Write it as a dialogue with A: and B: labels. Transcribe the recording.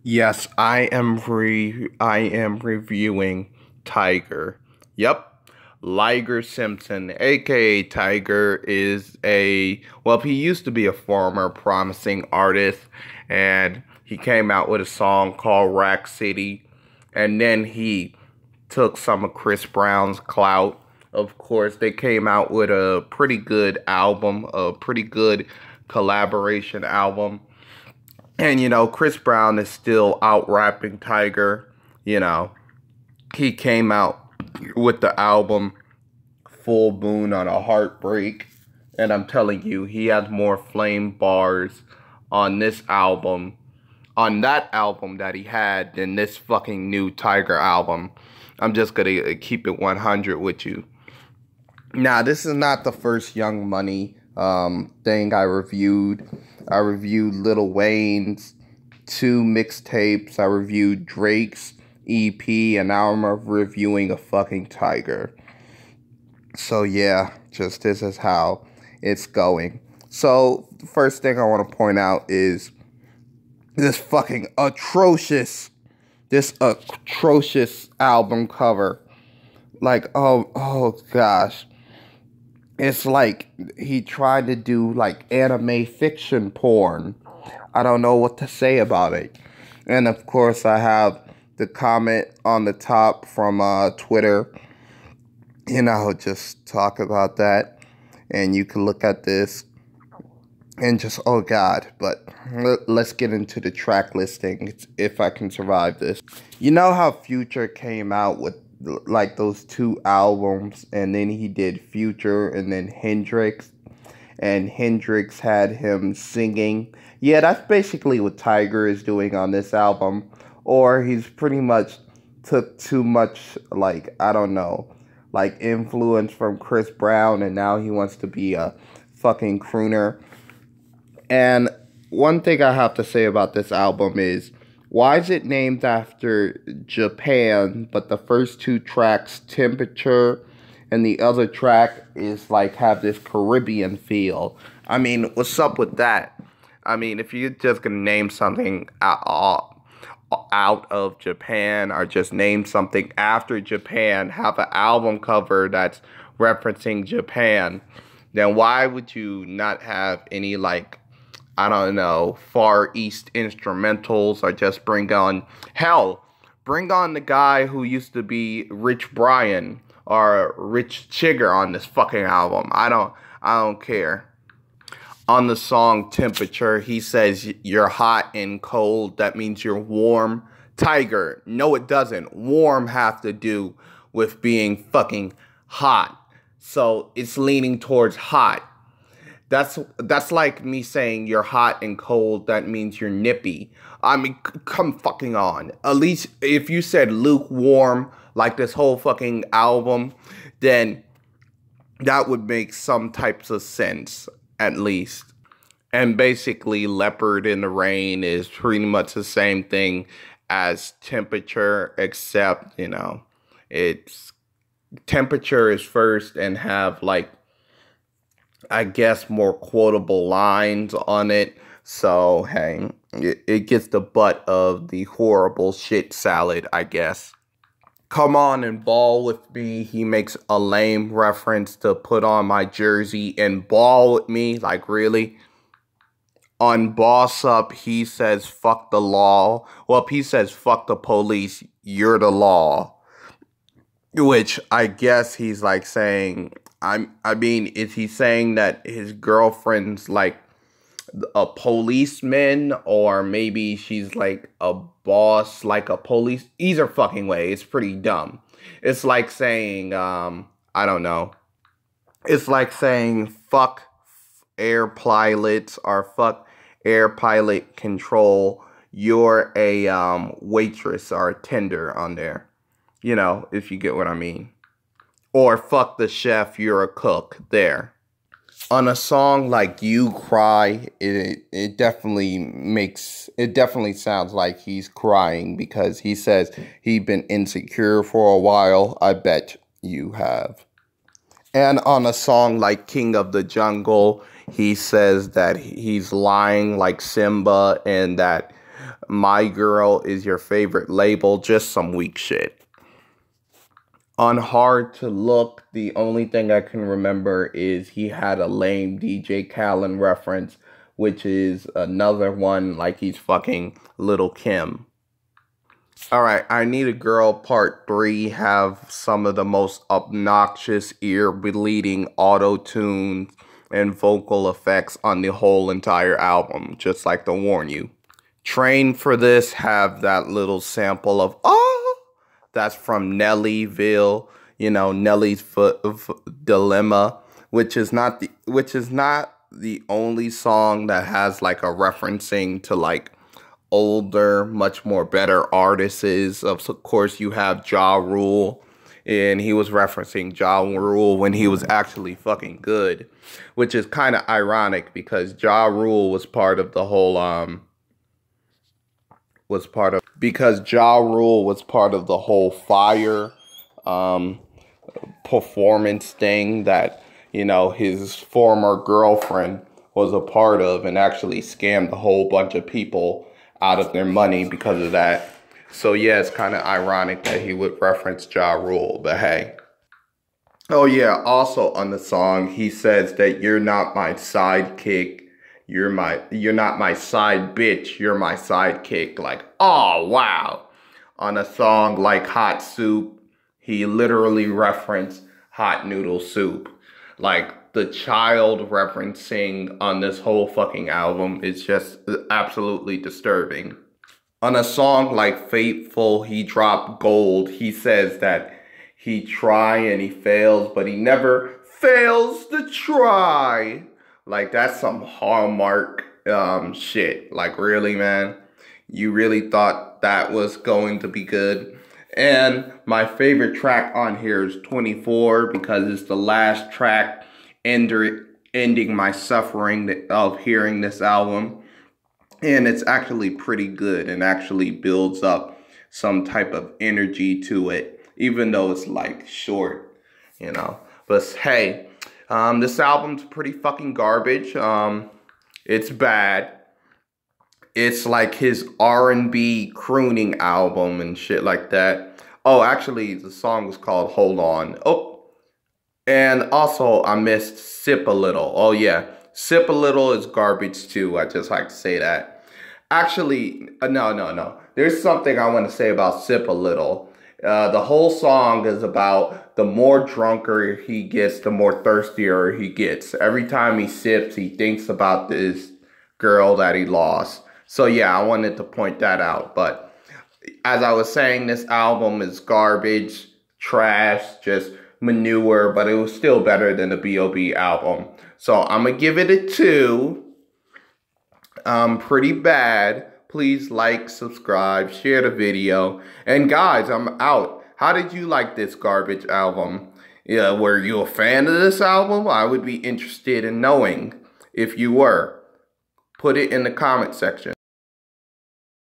A: Yes, I am reviewing Tiger. Yep. Liger Simpson, aka Tiger, is he used to be a former promising artist, and he came out with a song called Rack City, and then he took some of Chris Brown's clout. Of course, they came out with a pretty good album, a pretty good collaboration album. And Chris Brown is still out rapping Tiger. You know, he came out with the album Full Moon on a Heartbreak. And I'm telling you, he has more flame bars on this album, on that album that he had, than this fucking new Tiger album. I'm just gonna keep it 100 with you. Now, this is not the first Young Money thing I reviewed. I reviewed Lil Wayne's two mixtapes. I reviewed Drake's EP, and now I'm reviewing a fucking Tiger. So yeah, just this is how it's going. So the first thing I want to point out is this fucking atrocious album cover. Like, oh gosh. It's like he tried to do like anime fiction porn. I don't know what to say about it. And of course, I have the comment on the top from Twitter. And I'll just talk about that. And you can look at this and just, oh God. But let's get into the track listing if I can survive this. You know how Future came out with like those two albums, and then he did Future and then Hendrix, and Hendrix had him singing. Yeah, that's basically what Tiger is doing on this album. Or he's pretty much took too much, like, I don't know, like influence from Chris Brown, and now he wants to be a fucking crooner. And one thing I have to say about this album is, why is it named after Japan, but the first two tracks, Temperature, and the other track is like have this Caribbean feel? I mean, what's up with that? I mean, if you're just gonna name something out of Japan, or just name something after Japan, have an album cover that's referencing Japan, then why would you not have any, like, I don't know, Far East instrumentals, or just bring on the guy who used to be Rich Brian or Rich Chigger on this fucking album. I don't care. On the song Temperature, he says you're hot and cold. That means you're warm. Tiger, no it doesn't. Warm have to do with being fucking hot. So it's leaning towards hot. That's like me saying you're hot and cold. That means you're nippy. I mean, come fucking on. At least if you said lukewarm, like this whole fucking album, then that would make some types of sense, at least. And basically, Leopard in the Rain is pretty much the same thing as Temperature, except, it's Temperature is first and have, like, I guess, more quotable lines on it. So, hey, it gets the butt of the horrible shit salad, I guess. Come on and ball with me. He makes a lame reference to put on my jersey and ball with me. Like, really? On Boss Up, he says, fuck the law. Well, if he says, fuck the police, you're the law. Which I guess he's like saying, I mean, is he saying that his girlfriend's like a policeman, or maybe she's like a boss, like a police? Either fucking way, it's pretty dumb. It's like saying, I don't know. It's like saying fuck air pilots, or fuck air pilot control. You're a waitress or a tender on there. If you get what I mean. Or fuck the chef, you're a cook. There. On a song like You Cry, it definitely sounds like he's crying, because he says he's been insecure for a while. I bet you have. And on a song like King of the Jungle, he says that he's lying like Simba, and that My Girl Is Your Favorite Label, just some weak shit. On Hard to Look, the only thing I can remember is he had a lame DJ Khaled reference, which is another one like he's fucking Little Kim. Alright, I Need a Girl Part 3 have some of the most obnoxious, ear-bleeding auto-tune and vocal effects on the whole entire album, just like to warn you. Train for This have that little sample of oh, that's from Nellyville, you know, Nelly's Dilemma, which is not the only song that has like a referencing to like older, much more better artists. Of course, you have Ja Rule, and he was referencing Ja Rule when he was actually fucking good, which is kind of ironic because Ja Rule was part of the whole Ja Rule was part of the whole Fire performance thing that, you know, his former girlfriend was a part of and actually scammed a whole bunch of people out of their money because of that. So yeah, it's kind of ironic that he would reference Ja Rule, but hey. Oh yeah, also on the song, he says that you're not my sidekick. You're not my side bitch, you're my sidekick. Like, oh, wow. On a song like Hot Soup, he literally referenced hot noodle soup. Like, the child referencing on this whole fucking album is just absolutely disturbing. On a song like Faithful, he dropped gold. He says that he try and he fails, but he never fails to try. Like, that's some Hallmark shit. Like, really, man? You really thought that was going to be good? And my favorite track on here is 24 because it's the last track ending my suffering of hearing this album. And it's actually pretty good and actually builds up some type of energy to it, even though it's like short, you know. But hey, this album's pretty fucking garbage. It's bad. It's like his R&B crooning album and shit like that. Oh, actually, the song was called Hold On. Oh, and also I missed Sip a Little. Oh yeah, Sip a Little is garbage too. I just like to say that. Actually, no. There's something I want to say about Sip a Little. The whole song is about the more drunker he gets, the more thirstier he gets. Every time he sips, he thinks about this girl that he lost. So yeah, I wanted to point that out. But as I was saying, this album is garbage, trash, just manure, but it was still better than the B.O.B. album. So I'm going to give it a 2. Pretty bad. Please like, subscribe, share the video. And guys, I'm out. How did you like this garbage album? Yeah, were you a fan of this album? I would be interested in knowing if you were. Put it in the comment section.